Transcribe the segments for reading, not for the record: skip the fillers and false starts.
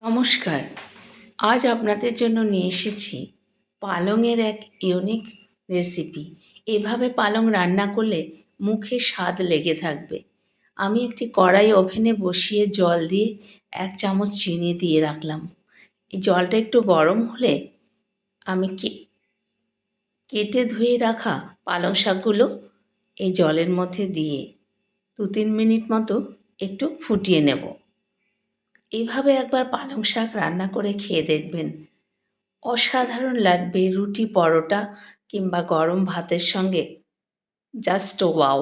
নমস্কার। আজ আপনাদের জন্য নিয়ে এসেছি পালংয়ের এক ইউনিক রেসিপি। এভাবে পালং রান্না করলে মুখে স্বাদ লেগে থাকবে। আমি একটি কড়াই ওভেনে বসিয়ে জল দিয়ে 1 চামচ চিনি দিয়ে রাখলাম। এই জলটা একটু গরম হলে আমি কেটে ধুয়ে রাখা পালং শাকগুলো এই জলের মধ্যে দিয়ে 2-3 মিনিট মতো একটু ফুটিয়ে নেব। এইভাবে একবার পালং শাক রান্না করে খেয়ে দেখবেন, অসাধারণ লাগবে। রুটি, পরোটা কিংবা গরম ভাতের সঙ্গে জাস্ট ওয়াও!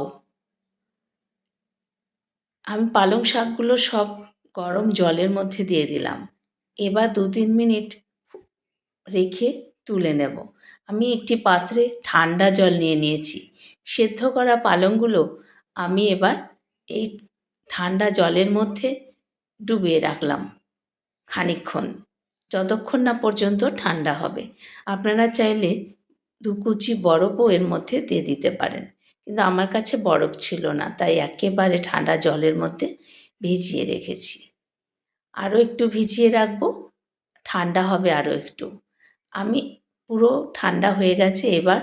আমি পালং শাকগুলো সব গরম জলের মধ্যে দিয়ে দিলাম। এবার 2-3 মিনিট রেখে তুলে নেব। আমি একটি পাত্রে ঠান্ডা জল নিয়ে নিয়েছি। সেদ্ধ করা পালংগুলো আমি এবার এই ঠান্ডা জলের মধ্যে ডুবিয়ে রাখলাম খানিকক্ষণ, যতক্ষণ না পর্যন্ত ঠান্ডা হবে। আপনারা চাইলে 2 কুচি বরফও এর মধ্যে দিয়ে দিতে পারেন, কিন্তু আমার কাছে বরফ ছিল না, তাই একেবারে ঠান্ডা জলের মধ্যে ভিজিয়ে রেখেছি। আরও একটু ভিজিয়ে রাখবো, ঠান্ডা হবে আরও একটু। আমি পুরো ঠান্ডা হয়ে গেছে। এবার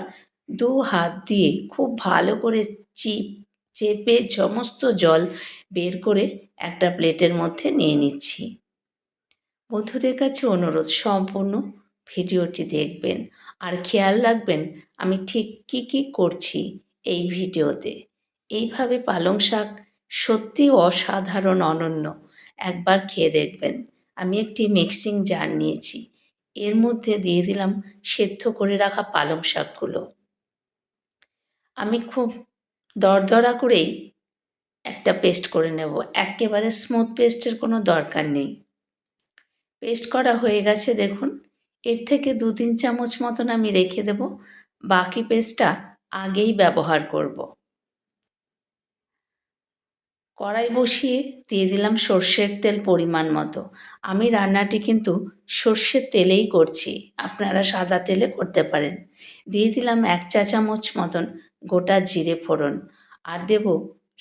2 হাত দিয়ে খুব ভালো করে চেপে সমস্ত জল বের করে একটা প্লেটের মধ্যে নিয়ে নিচ্ছি। বন্ধুদের কাছে অনুরোধ, সম্পূর্ণ ভিডিওটি দেখবেন আর খেয়াল রাখবেন আমি ঠিক কী কী করছি এই ভিডিওতে। এইভাবে পালং শাক সত্যি অসাধারণ, অনন্য। একবার খেয়ে দেখবেন। আমি একটি মিক্সিং জার নিয়েছি, এর মধ্যে দিয়ে দিলাম সেদ্ধ করে রাখা পালং শাকগুলো। আমি খুব দরদরা করেই একটা পেস্ট করে নেব, একেবারে স্মুথ পেস্টের কোনো দরকার নেই। পেস্ট করা হয়ে গেছে দেখুন। এর থেকে 2-3 চামচ মতন আমি রেখে দেব, বাকি পেস্টটা আগেই ব্যবহার করব। কড়াই বসিয়ে দিয়ে দিলাম সর্ষের তেল পরিমাণ মতো। আমি রান্নাটি কিন্তু সর্ষের তেলেই করছি, আপনারা সাদা তেলে করতে পারেন। দিয়ে দিলাম 1 চা চামচ মতন গোটা জিরে ফোড়ন, আর দেব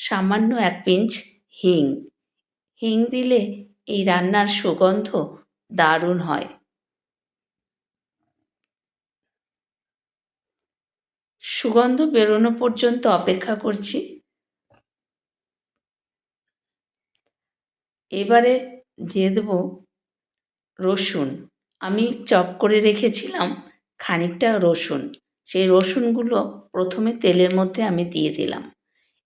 সামান্য 1 পিঞ্চ হিং। হিং দিলে এই রান্নার সুগন্ধ দারুণ হয়। সুগন্ধ বেরোনো পর্যন্ত অপেক্ষা করছি। এবারে দিয়ে দেব রসুন। আমি চপ করে রেখেছিলাম খানিকটা রসুন। সেই রসুনগুলো প্রথমে তেলের মধ্যে আমি দিয়ে দিলাম।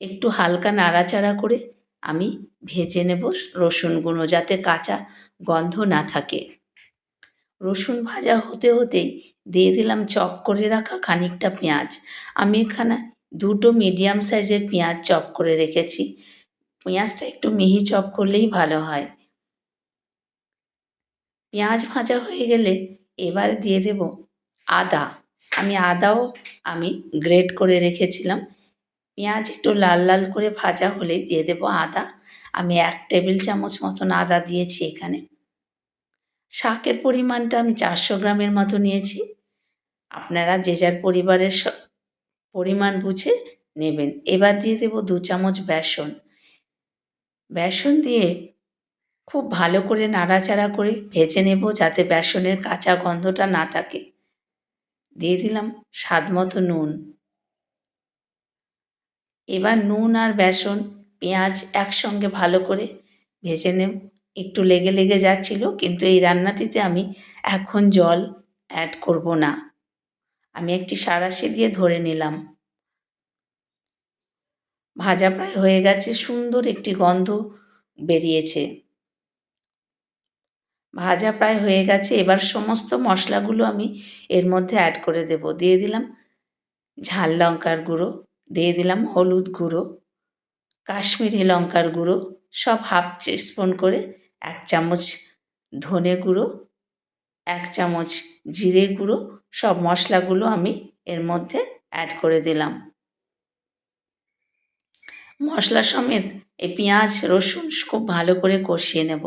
একটু হালকা নাড়াচাড়া করে আমি ভেজে নেব রসুনগুলো, যাতে কাঁচা গন্ধ না থাকে। রসুন ভাজা হতে হতেই দিয়ে দিলাম চপ করে রাখা খানিকটা পেঁয়াজ। আমি এখানে 2টো মিডিয়াম সাইজের পেঁয়াজ চপ করে রেখেছি। পেঁয়াজটা একটু মিহি চপ করলেই ভালো হয়। পেঁয়াজ ভাজা হয়ে গেলে এবার দিয়ে দেব আদা। আদাও গ্রেট করে রেখেছিলাম। পেঁয়াজ একটু লাল লাল করে ভাজা হলেই দিয়ে দেব আদা। আমি 1 টেবিল চামচ মতন আদা দিয়েছি এখানে। শাকের পরিমাণটা আমি 400 গ্রামের মতো নিয়েছি। আপনারা যে যার পরিবারের পরিমাণ বুঝে নেবেন। এবার দিয়ে দেব 2 চামচ বেসন। বেসন দিয়ে খুব ভালো করে নাড়াচাড়া করে ভেজে নেব, যাতে বেসনের কাঁচা গন্ধটা না থাকে। দিয়ে দিলাম স্বাদ মতো নুন। এবার নুন আর বেসন, পেঁয়াজ একসঙ্গে ভালো করে ভেজে নেব। একটু লেগে লেগে যাচ্ছিল, কিন্তু এই রান্নাটিতে আমি এখন জল অ্যাড করব না। আমি একটি সাঁড়াশি দিয়ে ধরে নিলাম। ভাজা প্রায় হয়ে গেছে, সুন্দর একটি গন্ধ বেরিয়েছে। ভাজা প্রায় হয়ে গেছে। এবার সমস্ত মশলাগুলো আমি এর মধ্যে অ্যাড করে দেব। দিয়ে দিলাম ঝাল লঙ্কার গুঁড়ো, দিয়ে দিলাম হলুদ গুঁড়ো, কাশ্মীরি লঙ্কার গুঁড়ো, সব হাফ স্পুন করে, 1 চামচ ধনে গুঁড়ো, 1 চামচ জিরে গুঁড়ো, সব মশলাগুলো আমি এর মধ্যে অ্যাড করে দিলাম। মশলা সমেত এই পেঁয়াজ রসুন খুব ভালো করে কষিয়ে নেব।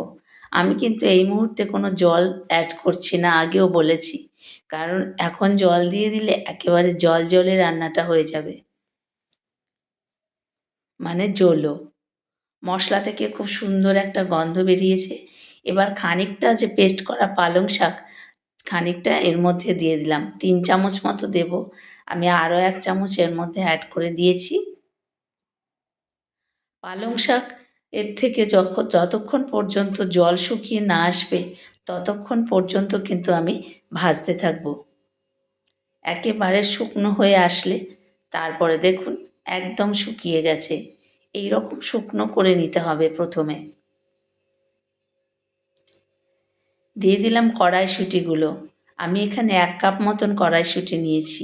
আমি কিন্তু এই মুহূর্তে কোনো জল অ্যাড করছি না, আগেও বলেছি। কারণ এখন জল দিয়ে দিলে একেবারে জল জলে রান্নাটা হয়ে যাবে, মানে জলো। মশলা থেকে খুব সুন্দর একটা গন্ধ বেরিয়েছে। এবার খানিকটা যে পেস্ট করা পালং শাক খানিকটা এর মধ্যে দিয়ে দিলাম, 3 চামচ মতো দেব। আমি আরও 1 চামচ এর মধ্যে অ্যাড করে দিয়েছি। পালং শাক এর থেকে যতক্ষণ পর্যন্ত জল শুকিয়ে না আসবে ততক্ষণ পর্যন্ত কিন্তু আমি ভাজতে থাকবো। একেবারে শুকনো হয়ে আসলে তারপরে দেখুন একদম শুকিয়ে গেছে। এই রকম শুকনো করে নিতে হবে প্রথমে। দিয়ে দিলাম কড়াইশুঁটিগুলো। আমি এখানে 1 কাপ মতন কড়াইশুঁটি নিয়েছি।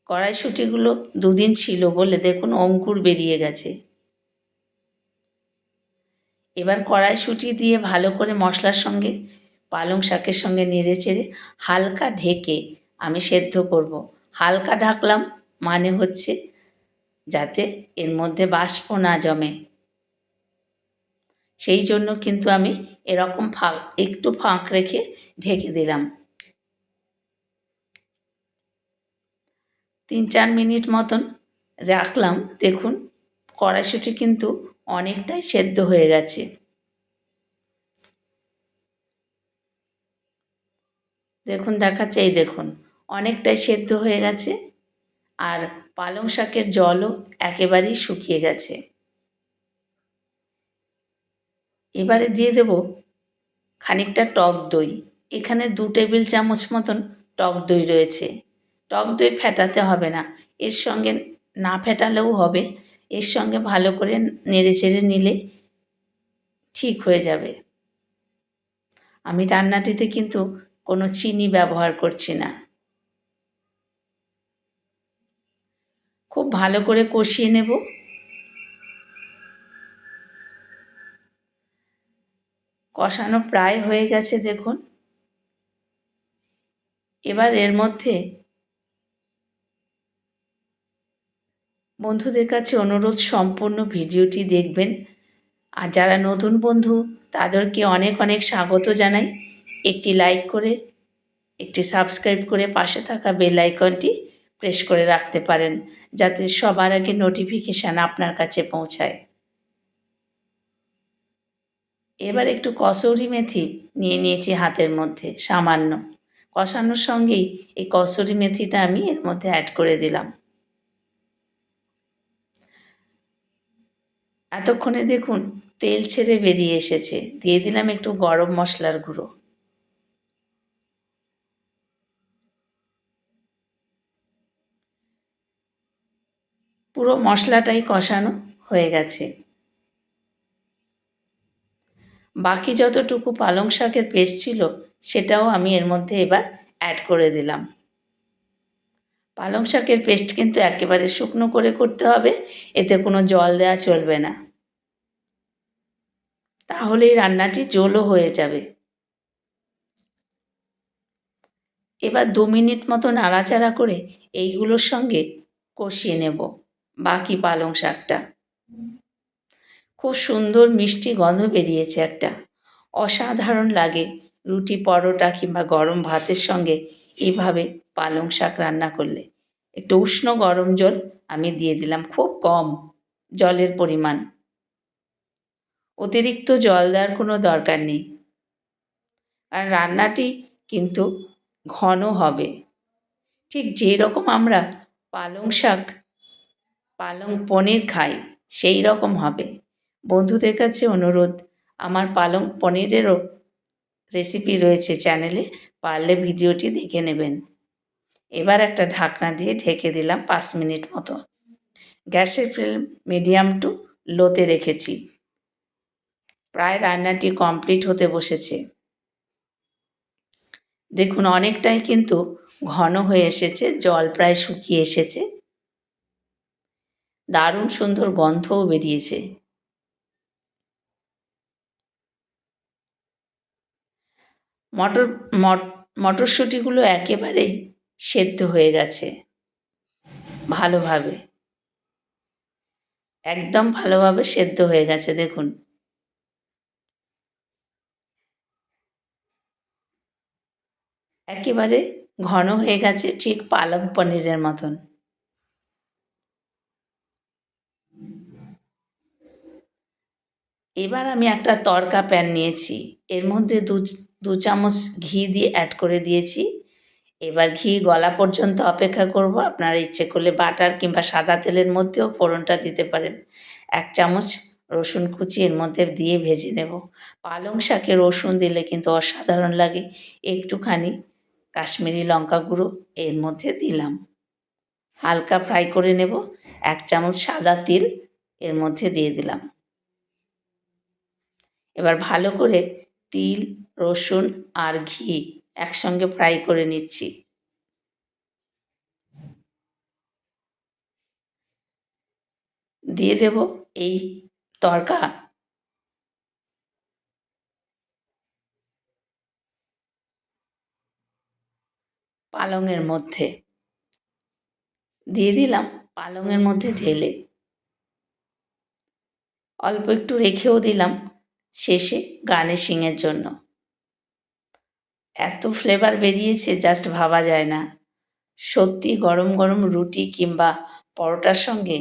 কড়াইশুঁটিগুলো 2 দিন ছিল বলে দেখুন অঙ্কুর বেরিয়ে গেছে। এবার কড়াইশুঁটি দিয়ে ভালো করে মশলার সঙ্গে পালং শাকের সঙ্গে নেড়েচেড়ে হালকা ঢেকে আমি সেদ্ধ করব। হালকা ঢাকলাম মানে হচ্ছে যাতে এর মধ্যে বাষ্প না জমে, সেই জন্য কিন্তু আমি এরকম একটু ফাঁক রেখে ঢেকে দিলাম। 3-4 মিনিট মতন রাখলাম। দেখুন কড়াইশুঁটি কিন্তু অনেকটাই সেদ্ধ হয়ে গেছে। দেখুন দেখাচ্ছে, এই দেখুন অনেকটাই সেদ্ধ হয়ে গেছে আর পালং শাকের জলও একেবারেই শুকিয়ে গেছে। এবারে দিয়ে দেব খানিকটা টক দই। এখানে 2 টেবিল চামচ মতন টক দই রয়েছে। টক দই ফেটাতে হবে না, এর সঙ্গে না ফেটালেও হবে, এর সঙ্গে ভালো করে নেড়েচেড়ে নিলে ঠিক হয়ে যাবে। আমি রান্নাটিতে কিন্তু কোনো চিনি ব্যবহার করছি না। খুব ভালো করে কষিয়ে নেব। কষানো প্রায় হয়ে গেছে দেখুন। এবার এর মধ্যে বন্ধুদের কাছে অনুরোধ, সম্পূর্ণ ভিডিওটি দেখবেন। আর যারা নতুন বন্ধু তাদেরকে অনেক অনেক স্বাগত জানাই। একটি লাইক করে, একটি সাবস্ক্রাইব করে পাশে থাকা বেল আইকনটি প্রেস করে রাখতে পারেন, যাতে সবার আগে নোটিফিকেশান আপনার কাছে পৌঁছায়। এবার একটু কসুরি মেথি নিয়ে নিয়েছি হাতের মধ্যে সামান্য। কষানোর সঙ্গেই এই কসুরি মেথিটা আমি এর মধ্যে অ্যাড করে দিলাম। এতক্ষণে দেখুন তেল ছেড়ে বেরিয়ে এসেছে। দিয়ে দিলাম একটু গরম মশলার গুঁড়ো। পুরো মশলাটাই কষানো হয়ে গেছে। বাকি যতটুকু পালং শাকের পেস্ট ছিল সেটাও আমি এর মধ্যে এবার অ্যাড করে দিলাম। পালং শাকের পেস্ট কিন্তু একেবারে শুকনো করে করতে হবে, এতে কোনো জল দেওয়া চলবে না, তাহলে এই রান্নাটি ঝোলও হয়ে যাবে। এবার 2 মিনিট মতো নাড়াচাড়া করে এইগুলোর সঙ্গে কষিয়ে নেব বাকি পালং শাকটা। খুব সুন্দর মিষ্টি গন্ধ বেরিয়েছে একটা, অসাধারণ লাগে। রুটি, পরোটা কিংবা গরম ভাতের সঙ্গে এইভাবে পালং শাক রান্না করলে। একটু উষ্ণ গরম জল আমি দিয়ে দিলাম, খুব কম জলের পরিমাণ, অতিরিক্ত জল দেওয়ার কোনো দরকার নেই। আর রান্নাটি কিন্তু ঘন হবে, ঠিক যেই রকম আমরা পালং শাক, পালং পনির খাই সেই রকম হবে। বন্ধুদের কাছে অনুরোধ, আমার পালং পনিরেরও রেসিপি রয়েছে চ্যানেলে, পারলে ভিডিওটি দেখে নেবেন। এবার একটা ঢাকনা দিয়ে ঢেকে দিলাম 5 মিনিট মতো। গ্যাসের ফ্লেম মিডিয়াম টু লোতে রেখেছি। প্রায় রান্নাটি কমপ্লিট হতে বসেছে। দেখুন অনেকটাই কিন্তু ঘন হয়ে এসেছে, জল প্রায় শুকিয়ে এসেছে, দারুণ সুন্দর গন্ধও বেরিয়েছে। মটরশুঁটিগুলো একেবারেই সেদ্ধ হয়ে গেছে ভালোভাবে, একদম ভালোভাবে সেদ্ধ হয়ে গেছে। দেখুন একেবারে ঘন হয়ে গেছে, ঠিক পালং পনিরের মতন। এবার আমি একটা তড়কা প্যান নিয়েছি, এর মধ্যে দু চামচ ঘি দিয়ে অ্যাড করে দিয়েছি। এবার ঘি গলা পর্যন্ত অপেক্ষা করব। আপনারা ইচ্ছে করলে বাটার কিংবা সাদা তেলের মধ্যেও ফোড়নটা দিতে পারেন। 1 চামচ রসুন কুচি এর মধ্যে দিয়ে ভেজে নেব। পালং শাকে রসুন দিলে কিন্তু অসাধারণ লাগে। একটুখানি কাশ্মীরি লঙ্কা গুঁড়ো এর মধ্যে দিলাম, হালকা ফ্রাই করে নেব। 1 চামচ সাদা তিল এর মধ্যে দিয়ে দিলাম। এবার ভালো করে তিল, রসুন আর ঘি একসঙ্গে ফ্রাই করে নিচ্ছি। দিয়ে দেব এই তড়কা। পালংয়ের মধ্যে দিয়ে দিলাম, পালংয়ের মধ্যে ঢেলে অল্প একটু রেখেও দিলাম শেষে গার্নিশিংয়ের জন্য। এত ফ্লেভার বেরিয়েছে জাস্ট ভাবা যায় না। সত্যি গরম গরম রুটি কিংবা পরোটার সঙ্গে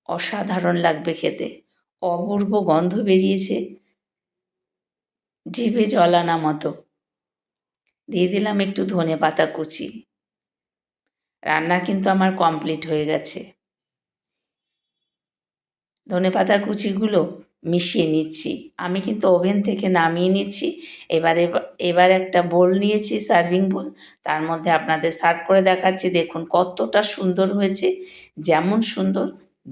অসাধারণ লাগবে খেতে। অপূর্ব গন্ধ বেরিয়েছে, জিভে জল আনা মতো। দিয়ে দিলাম একটু ধনেপাতা কুচি। রান্না কিন্তু আমার কমপ্লিট হয়ে গেছে। ধনেপাতা কুচিগুলো মিশিয়ে নিচ্ছি। আমি কিন্তু ওভেন থেকে নামিয়ে নিচ্ছি। এবার একটা বোল নিয়েছি, সার্ভিং বোল। তার মধ্যে আপনাদের সার্ভ করে দেখাচ্ছি। দেখুন কতটা সুন্দর হয়েছে। যেমন সুন্দর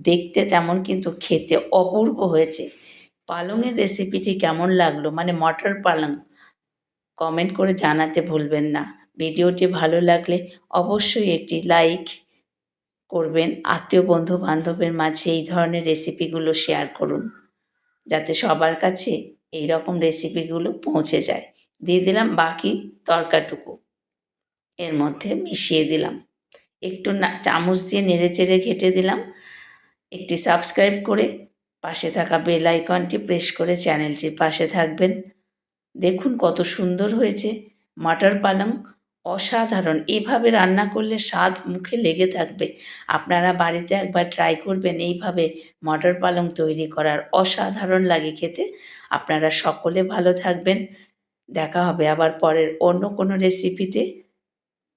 দেখতে তেমন কিন্তু খেতে অপূর্ব হয়েছে। পালংয়ের রেসিপিটি কেমন লাগলো, মানে মটর পালং, কমেন্ট করে জানাতে ভুলবেন না। ভিডিওটি ভালো লাগলে অবশ্যই একটি লাইক করবেন। আত্মীয় বন্ধু বান্ধবের মাঝে এই ধরনের রেসিপিগুলো শেয়ার করুন, যাতে সবার কাছে এই রকম রেসিপিগুলো পৌঁছে যায়। দিয়ে দিলাম বাকি তরকাটুকু, এর মধ্যে মিশিয়ে দিলাম। একটু চামচ দিয়ে নেড়েচেড়ে ঘেঁটে দিলাম। একটি সাবস্ক্রাইব করে পাশে থাকা বেল আইকনটি প্রেস করে চ্যানেলটির পাশে থাকবেন। দেখুন কত সুন্দর হয়েছে মটর পালং, অসাধারণ। এভাবে রান্না করলে স্বাদ মুখে লেগে থাকবে। আপনারা বাড়িতে একবার ট্রাই করবেন এইভাবে মটর পালং তৈরি করার, অসাধারণ লাগে খেতে। আপনারা সকলে ভালো থাকবেন। দেখা হবে আবার পরের অন্য কোনো রেসিপিতে।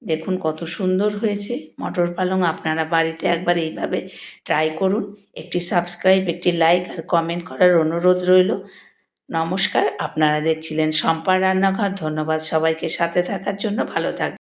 দেখুন কত সুন্দর হয়েছে মটর পালং। আপনারা বাড়িতে একবার এইভাবে ট্রাই করুন। একটি সাবস্ক্রাইব, একটি লাইক আর কমেন্ট করার অনুরোধ রইল। নমস্কার, আপনারা দেখছিলেন শম্পার রান্নাঘর। ধন্যবাদ সবাইকে সাথে থাকার জন্য। ভালো থাকবেন।